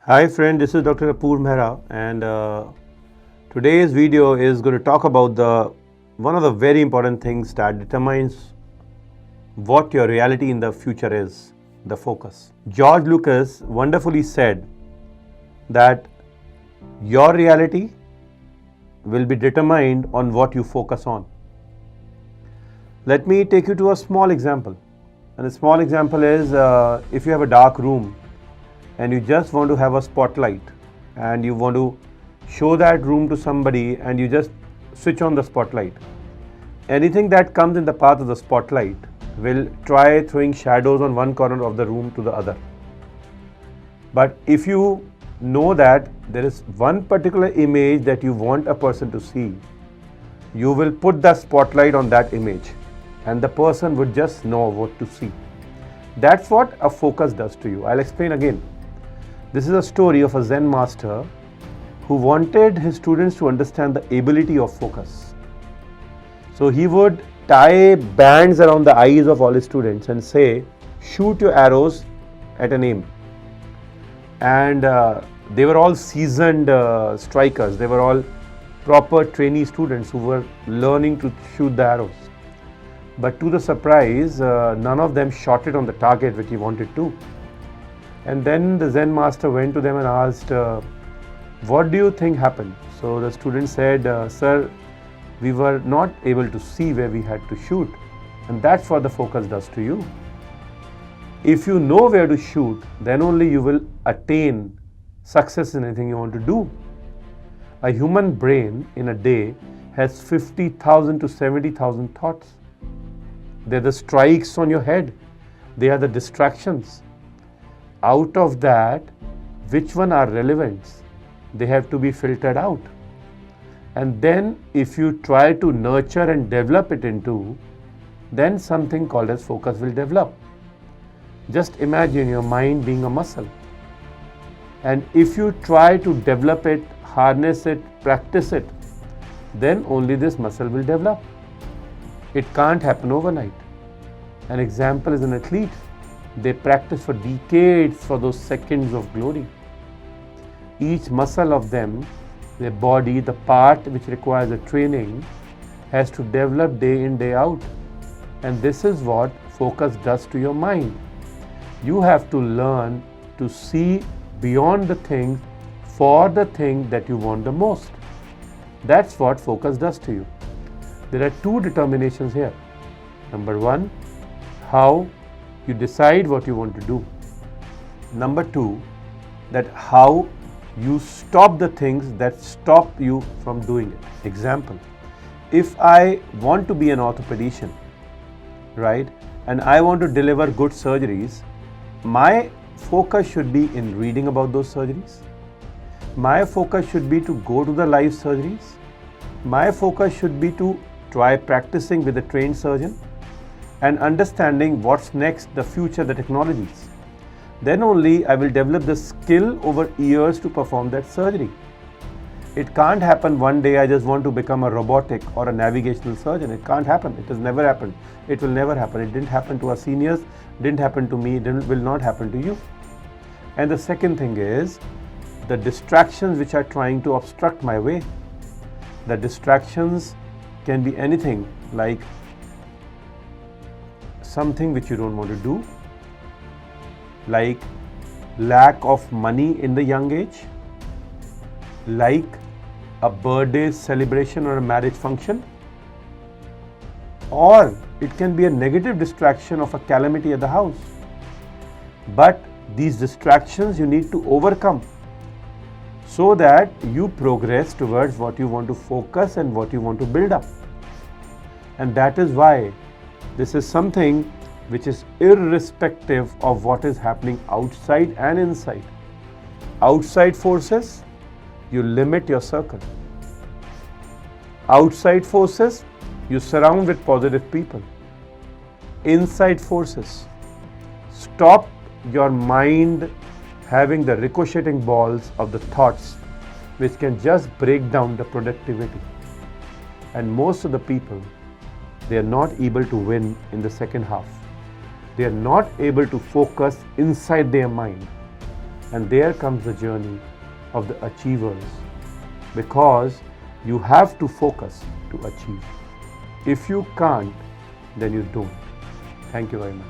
Hi friend, this is Dr. Apurv Mehra, and today's video is going to talk about one of the very important things that determines what your reality in the future is, the focus. George Lucas wonderfully said that your reality will be determined on what you focus on. Let me take you to a small example. And a small example is if you have a dark room and you just want to have a spotlight and you want to show that room to somebody and you just switch on the spotlight. Anything that comes in the path of the spotlight will try throwing shadows on one corner of the room to the other. But if you know that there is one particular image that you want a person to see, you will put the spotlight on that image and the person would just know what to see. That's what a focus does to you. I'll explain again. This is a story of a Zen master who wanted his students to understand the ability of focus. So he would tie bands around the eyes of all his students and say, shoot your arrows at an aim. And they were all seasoned strikers. They were all proper trainee students who were learning to shoot the arrows. But to the surprise, none of them shot it on the target which he wanted to. And then the Zen master went to them and asked, what do you think happened? So the student said, sir, we were not able to see where we had to shoot. And that's what the focus does to you. If you know where to shoot, then only you will attain success in anything you want to do. A human brain in a day has 50,000 to 70,000 thoughts. They're the strikes on your head. They are the distractions. Out of that, which one are relevant? They have to be filtered out. And then if you try to nurture and develop it into, then something called as focus will develop. Just imagine your mind being a muscle. And if you try to develop it, harness it, practice it, then only this muscle will develop. It can't happen overnight. An example is an athlete. They practice for decades for those seconds of glory. Each muscle of them, their body, the part which requires a training, has to develop day in, day out. And this is what focus does to your mind. You have to learn to see beyond the thing for the thing that you want the most. That's what focus does to you. There are two determinations here. Number one, how you decide what you want to do. Number two, that how you stop the things that stop you from doing it. Example, if I want to be an orthopedician, right, and I want to deliver good surgeries, my focus should be in reading about those surgeries. My focus should be to go to the live surgeries. My focus should be to try practicing with a trained surgeon and understanding what's next, the future, the technologies. Then only I will develop the skill over years to perform that surgery. It can't happen one day I just want to become a robotic or a navigational surgeon. It can't happen. It has never happened. It will never happen. It didn't happen to our seniors, didn't happen to me, will not happen to you. And the second thing is the distractions which are trying to obstruct my way. The distractions can be anything like something which you don't want to do, like lack of money in the young age, like a birthday celebration or a marriage function, or it can be a negative distraction of a calamity at the house. But these distractions you need to overcome so that you progress towards what you want to focus and what you want to build up. And that is why this is something which is irrespective of what is happening outside and inside. Outside forces, you limit your circle. Outside forces, you surround with positive people. Inside forces, stop your mind having the ricocheting balls of the thoughts which can just break down the productivity. And most of the people, they are not able to win in the second half. They are not able to focus inside their mind. And there comes the journey of the achievers, because you have to focus to achieve. If you can't, then you don't. Thank you very much.